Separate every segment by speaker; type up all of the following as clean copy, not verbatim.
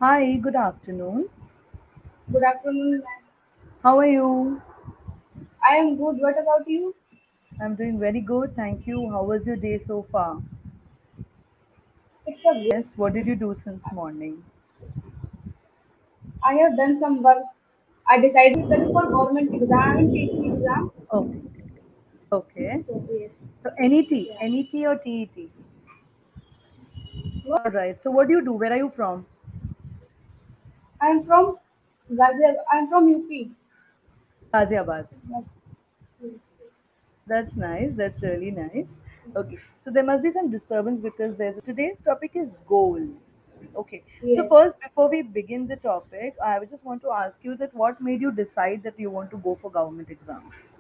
Speaker 1: Hi, good afternoon.
Speaker 2: Good afternoon, ma'am.
Speaker 1: How are you?
Speaker 2: I am good. What about you?
Speaker 1: I'm doing very good, thank you. How was your day so far?
Speaker 2: It's a good.
Speaker 1: Yes, what did you do since morning?
Speaker 2: I have done some work. I decided to prepare for government exam and teaching exam.
Speaker 1: Okay, okay.
Speaker 2: So yes,
Speaker 1: So NET,
Speaker 2: yeah.
Speaker 1: NET or TET?
Speaker 2: What?
Speaker 1: All right. So what do you do? Where are you from?
Speaker 2: I am from Ghaziabad. I am from UP.
Speaker 1: Ghaziabad. That's nice. That's really nice. Okay. So there must be some disturbance because there's today's topic is goal. Okay. So
Speaker 2: Yes,
Speaker 1: first, before we begin the topic, I would just want to ask you that what made you decide that you want to go for government exams?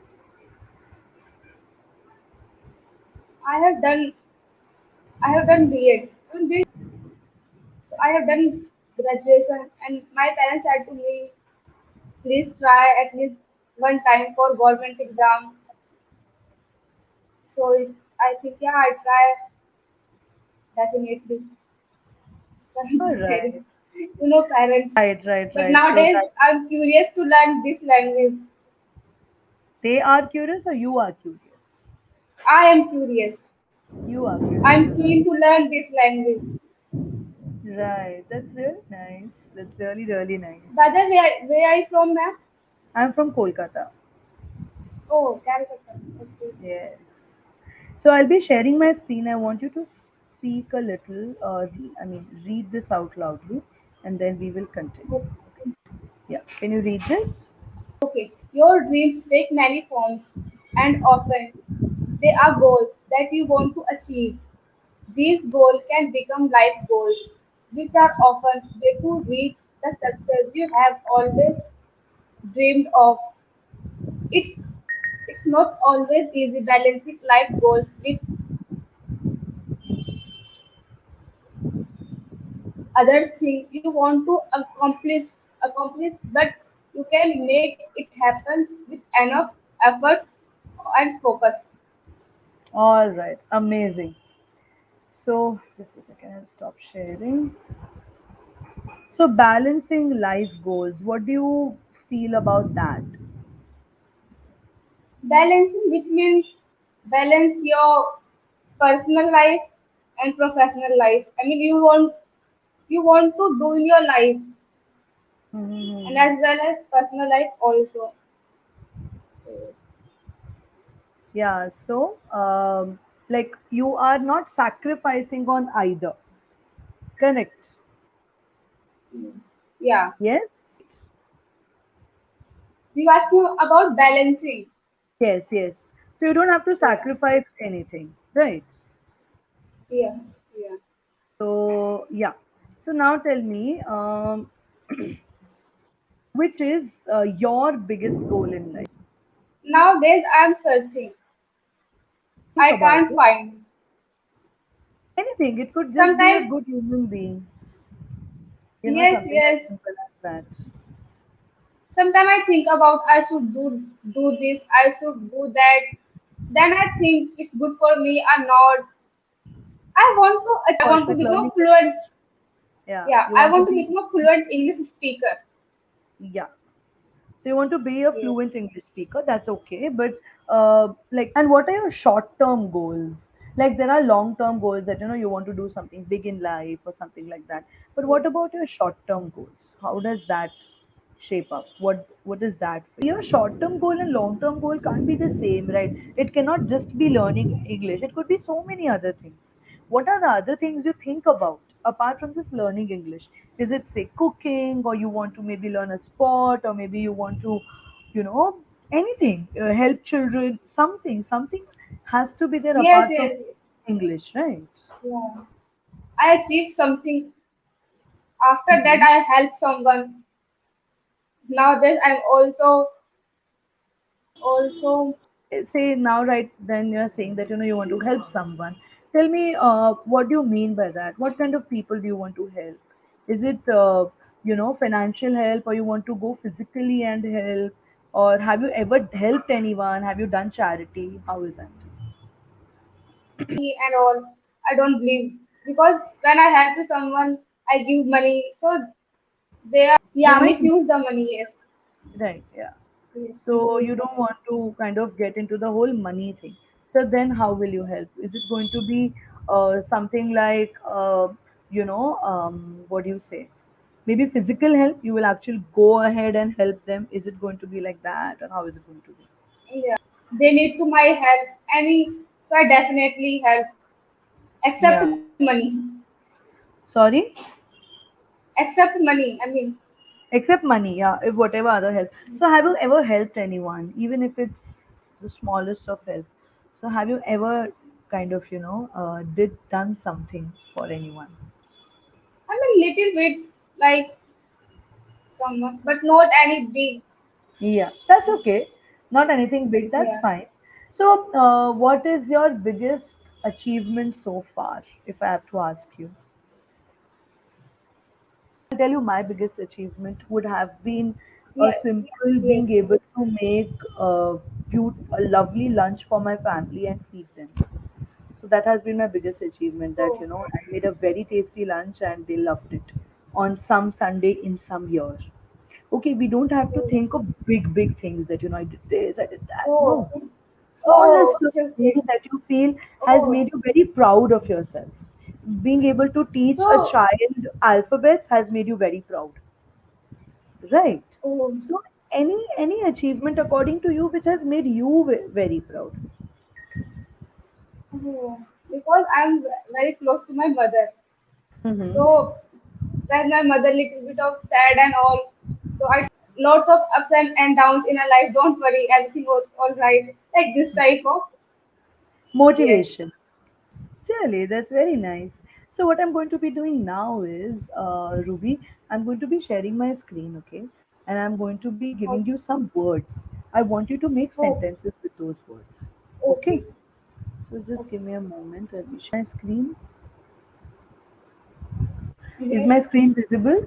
Speaker 2: I have done. I have done B.Ed. So I have done graduation, and my parents said to me, please try at least one time for government exam. So I think yeah, I try definitely. So
Speaker 1: All
Speaker 2: parents,
Speaker 1: right.
Speaker 2: parents.
Speaker 1: Right, right,
Speaker 2: But
Speaker 1: right. So
Speaker 2: nowadays,
Speaker 1: that
Speaker 2: I'm curious to learn this language.
Speaker 1: they are curious or you are curious?
Speaker 2: I am curious.
Speaker 1: You are curious to
Speaker 2: I'm
Speaker 1: learn.
Speaker 2: keen to learn this language.
Speaker 1: Right. That's really nice. That's really, really nice.
Speaker 2: By the way, where are you from, ma'am?
Speaker 1: I'm from Kolkata.
Speaker 2: Oh, Calcutta. Okay.
Speaker 1: Yes. So I'll be sharing my screen. I want you to speak a little, I mean, read this out loudly, and then we will continue.
Speaker 2: O-
Speaker 1: Yeah. Can you read this?
Speaker 2: Okay. Your dreams take many forms, and often they are goals that you want to achieve. These goals can become life goals, which are often way to reach the success you have always dreamed of. It's it's not always easy balancing life goals with others things you want to accomplish, but you can make it happen with enough efforts and focus.
Speaker 1: All right. Amazing. So just a second. I'll stop sharing. So balancing life goals. What do you feel about that?
Speaker 2: Balancing, which means balance your personal life and professional life. I mean, you want to do in your life and
Speaker 1: Mm-hmm.
Speaker 2: as well as personal life also.
Speaker 1: Yeah, so like you are not sacrificing on either. Correct.
Speaker 2: Yeah.
Speaker 1: Yes?
Speaker 2: You asked me about balancing.
Speaker 1: Yes, yes. So you don't have to
Speaker 2: Yeah.
Speaker 1: sacrifice anything, right?
Speaker 2: Yeah. Yeah.
Speaker 1: So, yeah. So now tell me, which is your biggest goal in life?
Speaker 2: Nowadays I'm searching.
Speaker 1: Think
Speaker 2: I
Speaker 1: about
Speaker 2: can't
Speaker 1: it.
Speaker 2: find.
Speaker 1: Anything. It could just be a
Speaker 2: Sometimes,
Speaker 1: good human being,
Speaker 2: yes,
Speaker 1: something as
Speaker 2: yes.
Speaker 1: simple as that.
Speaker 2: Sometimes I think about I should do this, I should do that. Then I think it's good for me or not. I
Speaker 1: Course,
Speaker 2: want to
Speaker 1: like
Speaker 2: become
Speaker 1: learning.
Speaker 2: a fluent.
Speaker 1: Yeah,
Speaker 2: Yeah,
Speaker 1: you
Speaker 2: I
Speaker 1: want to
Speaker 2: want to
Speaker 1: be,
Speaker 2: become a fluent English speaker.
Speaker 1: yeah. So you want to be a
Speaker 2: Yes.
Speaker 1: fluent English speaker, that's okay. But and what are your short-term goals? Like there are long-term goals that you want to do something big in life or something like that. But what about your short-term goals? How does that shape up? What is that for you? Your short-term goal and long-term goal can't be the same, right? It cannot just be learning English. It could be so many other things. What are the other things you think about apart from just learning English? Is it say cooking, or you want to maybe learn a sport, or maybe you want to, you know, anything, help children, something has to be there
Speaker 2: Yes,
Speaker 1: apart from
Speaker 2: yes.
Speaker 1: English, right?
Speaker 2: Yeah. I achieved something. After that
Speaker 1: Hmm.
Speaker 2: I help someone. Nowadays I'm also
Speaker 1: Say now, right then you're saying that you want to help someone. Tell me, what do you mean by that? What kind of people do you want to help? Is it financial help, or you want to go physically and help, or have you ever helped anyone? Have you done charity? How is that?
Speaker 2: and all. I don't believe because when I help to someone, I give money. So They are,
Speaker 1: They
Speaker 2: yeah,
Speaker 1: might,
Speaker 2: misuse the money. Yes,
Speaker 1: right, yeah.
Speaker 2: yes,
Speaker 1: So
Speaker 2: misuse
Speaker 1: you
Speaker 2: the
Speaker 1: don't
Speaker 2: money.
Speaker 1: want to kind of get into the whole money thing. So then how will you help? Is it going to be something like, what do you say? Maybe physical help? You will actually go ahead and help them. Is it going to be like that, or how is it going to be?
Speaker 2: Yeah, they need to my help. So I definitely help. Accept
Speaker 1: Yeah.
Speaker 2: money.
Speaker 1: Sorry?
Speaker 2: Accept money. I mean,
Speaker 1: Except money, yeah, if whatever other help. So have you ever helped anyone, even if it's the smallest of help? So have you ever kind of, did done something for anyone?
Speaker 2: I'm a little bit like someone, but not any big.
Speaker 1: Yeah, that's okay. Not anything big, that's
Speaker 2: Yeah.
Speaker 1: fine. So, what is your biggest achievement so far, if I have to ask you? I'll tell you my biggest achievement would have been a
Speaker 2: Yeah.
Speaker 1: simple
Speaker 2: Yes.
Speaker 1: being able to make a lovely lunch for my family and feed them. So that has been my biggest achievement that,
Speaker 2: Oh.
Speaker 1: I made a very tasty lunch and they loved it on some Sunday in some year. Okay, we don't have to
Speaker 2: Oh.
Speaker 1: think of big things that, I did this, I did that.
Speaker 2: Oh.
Speaker 1: No.
Speaker 2: Oh.
Speaker 1: Smallest little
Speaker 2: Okay.
Speaker 1: thing
Speaker 2: Okay.
Speaker 1: that you feel has
Speaker 2: Oh.
Speaker 1: made you very proud of yourself. Being able to teach a
Speaker 2: So.
Speaker 1: child alphabets has made you very proud. Right.
Speaker 2: Oh.
Speaker 1: So any achievement according to you which has made you very proud.
Speaker 2: Oh. Because I'm very close to my mother.
Speaker 1: Mm-hmm.
Speaker 2: So when my mother little bit of sad and all, so I lots of ups and downs in her life. Don't worry, everything was all right. Like this type of yes.
Speaker 1: Motivation. Really, that's very nice. So what I'm going to be doing now is, Ruby, I'm going to be sharing my screen, okay? And I'm going to be giving you
Speaker 2: Okay.
Speaker 1: some words. I want you to make
Speaker 2: Oh.
Speaker 1: sentences with those words. Okay?
Speaker 2: Okay.
Speaker 1: So just
Speaker 2: Okay.
Speaker 1: give me a moment. Let me share my screen. Is
Speaker 2: Yes.
Speaker 1: my screen visible?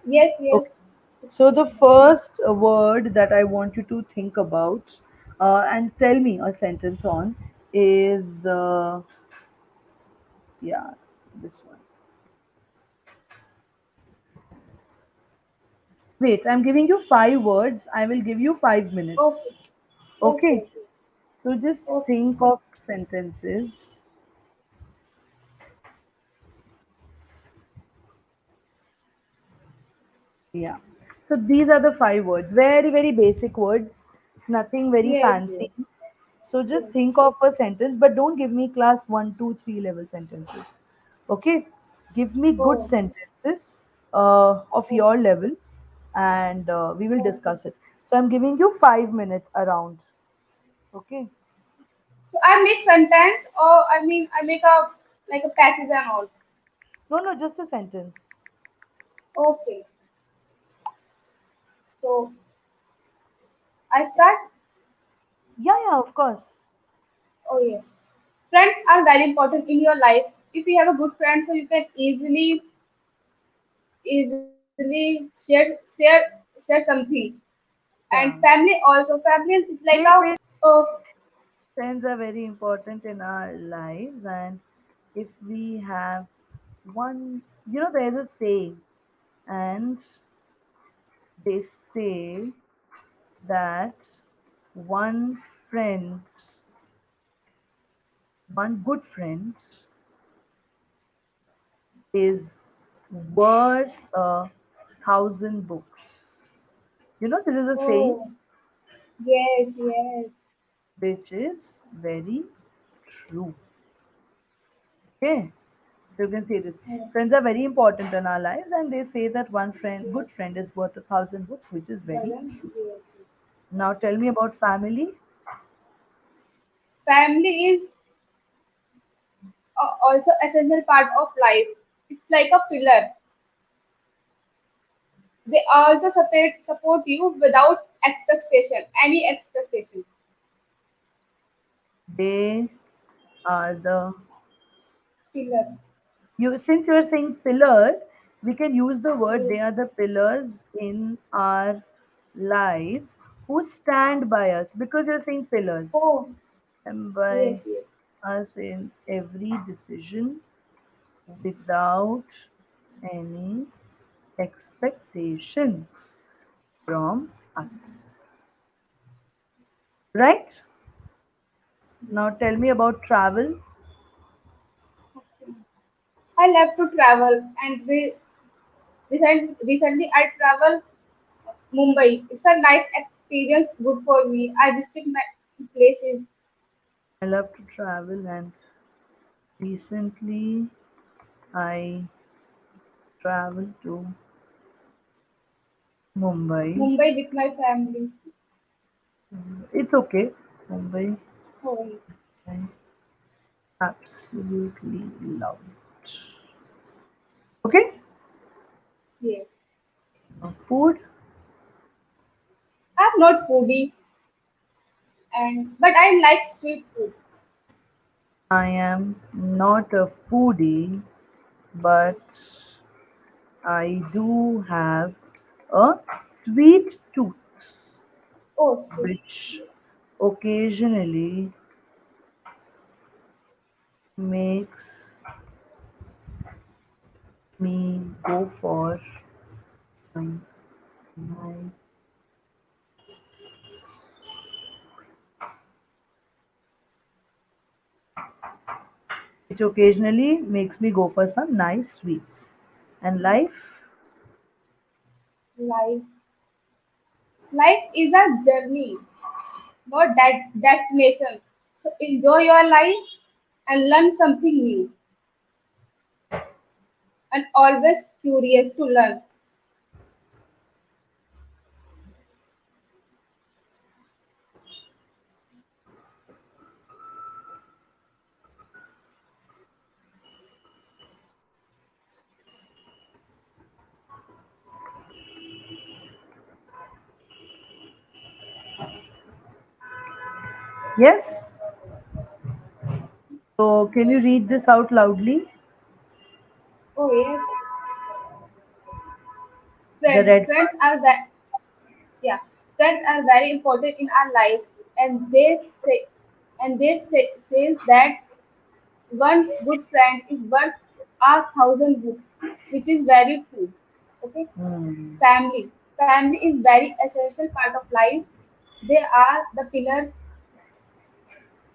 Speaker 2: Yes. Yes.
Speaker 1: Okay.
Speaker 2: It's
Speaker 1: So the
Speaker 2: visible.
Speaker 1: first word that I want you to think about and tell me a sentence on is, yeah, this one. Wait, I'm giving you 5 words. I will give you 5 minutes.
Speaker 2: Okay. Okay.
Speaker 1: Okay.
Speaker 2: Okay.
Speaker 1: So just
Speaker 2: Okay.
Speaker 1: think of sentences. Yeah. So these are the 5 words. Very, very basic words. Nothing very
Speaker 2: Yes.
Speaker 1: fancy.
Speaker 2: Yes.
Speaker 1: So just
Speaker 2: Yes.
Speaker 1: think of a sentence, but don't give me class 1, 2, 3 level sentences. Okay? Give me good
Speaker 2: Oh.
Speaker 1: sentences of your
Speaker 2: Okay.
Speaker 1: level and we will
Speaker 2: Okay.
Speaker 1: discuss it. So I'm giving you 5 minutes around. Okay?
Speaker 2: So I make sentence, or I mean, I make a like a passage and all.
Speaker 1: No, no, just a sentence.
Speaker 2: Okay. So I start.
Speaker 1: Yeah, yeah, of course.
Speaker 2: Oh yes. Friends are very important in your life. If you have a good friend, so you can easily share something. And
Speaker 1: Yeah.
Speaker 2: family also. Family is like a
Speaker 1: Wait, wait.
Speaker 2: uh,
Speaker 1: Friends are very important in our lives, and if we have one, there's a saying, and they say that one friend, one good friend is worth 1,000 books. This is a saying
Speaker 2: oh yes, yes.
Speaker 1: which is very true. Okay. So you can say this.
Speaker 2: Oh,
Speaker 1: Friends are very important in our lives, and they say that one friend, good friend, is worth 1,000 books, which is very
Speaker 2: yes,
Speaker 1: true.
Speaker 2: yes.
Speaker 1: Now tell me about family.
Speaker 2: Family is also essential part of life. It's like a pillar. They also support you without expectation, any expectation.
Speaker 1: They are the
Speaker 2: Pillar.
Speaker 1: you since you're saying pillar, we can use the word
Speaker 2: Yes.
Speaker 1: they are the pillars in our lives who stand by us because you're saying pillars.
Speaker 2: Oh,
Speaker 1: And
Speaker 2: yes,
Speaker 1: by
Speaker 2: yes.
Speaker 1: us in every decision without any expectations from us. Right? Now tell me about travel.
Speaker 2: Okay. I love to travel, and recently I traveled Mumbai. It's a nice experience, good for me. I visit my places.
Speaker 1: I love to travel, and recently I traveled to Mumbai.
Speaker 2: Mumbai with my family.
Speaker 1: It's okay. Mumbai,
Speaker 2: Home.
Speaker 1: I absolutely love it. Okay?
Speaker 2: Yes.
Speaker 1: Food.
Speaker 2: I'm not foodie, and but I like sweet food.
Speaker 1: I am not a foodie, but I do have a sweet tooth,
Speaker 2: Oh, sweet.
Speaker 1: which occasionally makes me go for some nice. Which occasionally makes me go for some nice sweets. And life,
Speaker 2: Life. Life is a journey, not that destination. So enjoy your life and learn something new, and always curious to learn.
Speaker 1: yes. So can you read this out loudly?
Speaker 2: Oh yes,
Speaker 1: The
Speaker 2: friends.
Speaker 1: red
Speaker 2: Friends
Speaker 1: part.
Speaker 2: are that yeah, friends are very important in our lives, and says that one good friend is worth a thousand good, which is very true. Okay,
Speaker 1: Hmm.
Speaker 2: family. Family is very essential part of life. They are the pillars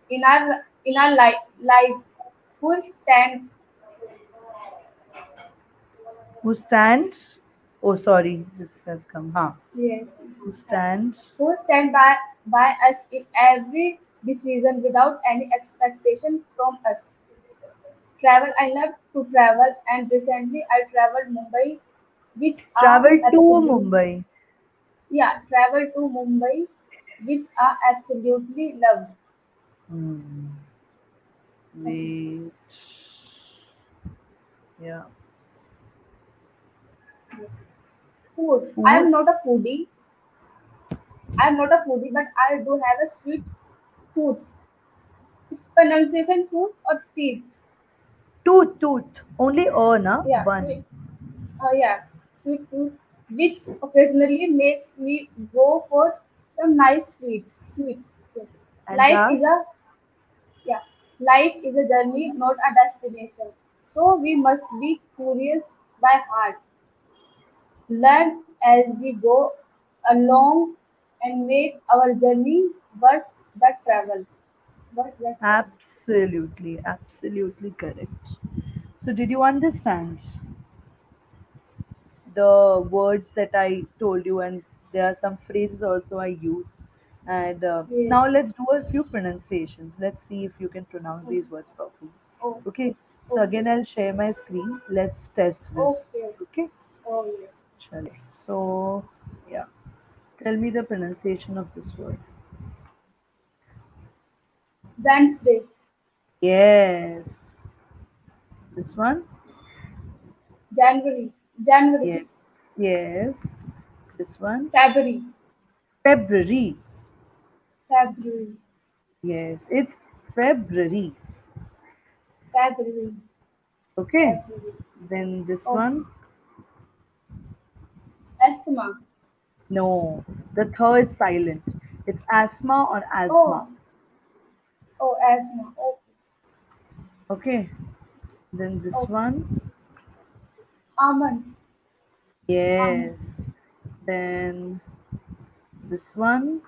Speaker 2: in our life who stand
Speaker 1: Who stands? Oh, sorry, this has come. Huh?
Speaker 2: yes,
Speaker 1: Who stands?
Speaker 2: who stand by us in every decision without any expectation from us. Travel. I love to travel, and recently I traveled Mumbai, which are
Speaker 1: Travel to
Speaker 2: absolute.
Speaker 1: Mumbai.
Speaker 2: Yeah, travel to Mumbai, which are absolutely loved.
Speaker 1: Hmm.
Speaker 2: Okay.
Speaker 1: Wait. Yeah.
Speaker 2: Yes. Food. I
Speaker 1: Food.
Speaker 2: am not a foodie. I am not a foodie, but I do have a sweet tooth. It's pronunciation tooth or teeth.
Speaker 1: Tooth. Tooth. Only na
Speaker 2: Yeah,
Speaker 1: one.
Speaker 2: sweet. Yeah, sweet tooth, which occasionally makes me go for some nice sweets. Yeah.
Speaker 1: And
Speaker 2: Life is
Speaker 1: last,
Speaker 2: a yeah, life is a journey, not a destination. So we must be curious by heart, learn as we go along, and make our journey worth the travel. Worth the travel.
Speaker 1: absolutely, absolutely correct. So, did you understand the words that I told you? And there are some phrases also I used. And
Speaker 2: Yes.
Speaker 1: now let's do a few pronunciations. Let's see if you can pronounce
Speaker 2: Oh,
Speaker 1: these words properly.
Speaker 2: oh,
Speaker 1: Okay. So
Speaker 2: okay.
Speaker 1: again, I'll share my screen. Let's test this.
Speaker 2: Okay.
Speaker 1: Okay.
Speaker 2: Oh, yes.
Speaker 1: Chale. So yeah, tell me the pronunciation of this word.
Speaker 2: Wednesday,
Speaker 1: Yes. This one.
Speaker 2: January, January,
Speaker 1: Yes. Yes. This one.
Speaker 2: February,
Speaker 1: February.
Speaker 2: February,
Speaker 1: Yes. It's February.
Speaker 2: February,
Speaker 1: Okay.
Speaker 2: February.
Speaker 1: Then this
Speaker 2: Okay.
Speaker 1: one.
Speaker 2: Asthma.
Speaker 1: No. The third is silent. It's asthma or
Speaker 2: Oh,
Speaker 1: asthma.
Speaker 2: oh, asthma. Okay,
Speaker 1: Okay. Then this
Speaker 2: okay.
Speaker 1: one.
Speaker 2: Almond,
Speaker 1: Yes. Then this one.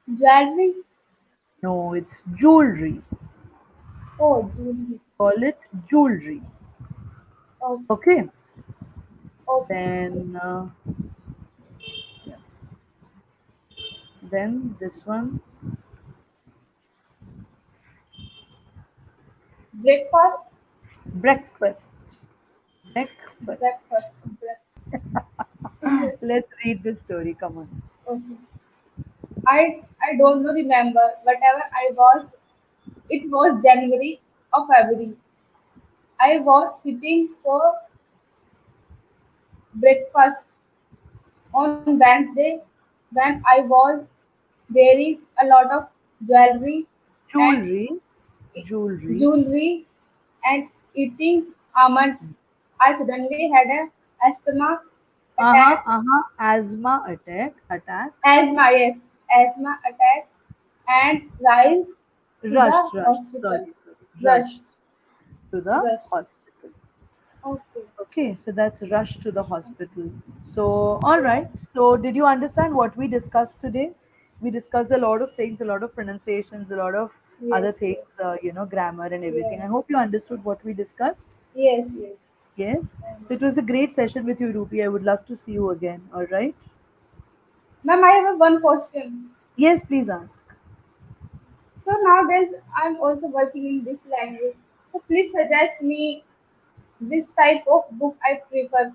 Speaker 2: Jewelry.
Speaker 1: No, it's jewelry.
Speaker 2: Oh, jewelry.
Speaker 1: Call it jewelry.
Speaker 2: Oh,
Speaker 1: Okay.
Speaker 2: okay.
Speaker 1: Then, yeah. Then this one,
Speaker 2: Breakfast.
Speaker 1: breakfast. Breakfast.
Speaker 2: Breakfast. Okay.
Speaker 1: Let's read this story. Come on.
Speaker 2: Okay. I don't know remember. Whatever I was, it was January or February. I was sitting for breakfast on Wednesday when I was wearing a lot of jewelry and
Speaker 1: Jewelry. Jewelry.
Speaker 2: jewelry and eating almonds. I suddenly had a asthma
Speaker 1: Uh-huh.
Speaker 2: attack,
Speaker 1: Uh-huh. Asthma attack. Attack.
Speaker 2: asthma, yes, asthma attack, and rise to the
Speaker 1: Rushed. Rushed.
Speaker 2: hospital.
Speaker 1: Sorry. Sorry.
Speaker 2: Rush,
Speaker 1: Rushed to the
Speaker 2: rush.
Speaker 1: hospital.
Speaker 2: Okay.
Speaker 1: Okay, so that's rush to the hospital. So, all
Speaker 2: Yeah.
Speaker 1: right. So, did you understand what we discussed today? We discussed a lot of things, a lot of pronunciations, a lot of other
Speaker 2: Yes.
Speaker 1: things,
Speaker 2: Yes.
Speaker 1: grammar and everything.
Speaker 2: Yes.
Speaker 1: I hope you understood what we discussed.
Speaker 2: Yes. Yes.
Speaker 1: Yes.
Speaker 2: And
Speaker 1: So, it was a great session with you, Rupi. I would love to see you again. All right.
Speaker 2: ma'am, I have one question.
Speaker 1: Yes, please ask.
Speaker 2: So nowadays I'm also working in this language. So please suggest me this type of book I prefer.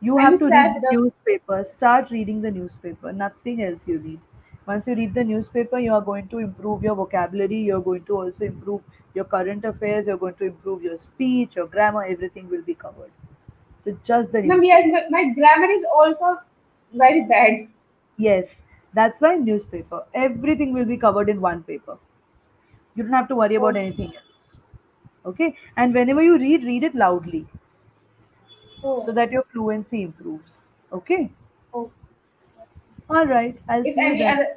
Speaker 1: You
Speaker 2: Can
Speaker 1: have
Speaker 2: you
Speaker 1: to read
Speaker 2: search
Speaker 1: the
Speaker 2: the
Speaker 1: newspaper. Start reading the newspaper. Nothing else you read. Once you read the newspaper, you are going to improve your vocabulary. You're going to also improve your current affairs. You're going to improve your speech, your grammar. Everything will be covered. So just the
Speaker 2: ma'am? Yes,
Speaker 1: newspaper.
Speaker 2: my grammar is also very bad.
Speaker 1: Yes, that's why newspaper. Everything will be covered in one paper. You don't have to worry about
Speaker 2: Oh,
Speaker 1: anything else. Okay? And whenever you read, read it loudly so
Speaker 2: oh,
Speaker 1: that your fluency improves. Okay?
Speaker 2: oh.
Speaker 1: All right. I'll
Speaker 2: If
Speaker 1: see you
Speaker 2: any
Speaker 1: then.
Speaker 2: other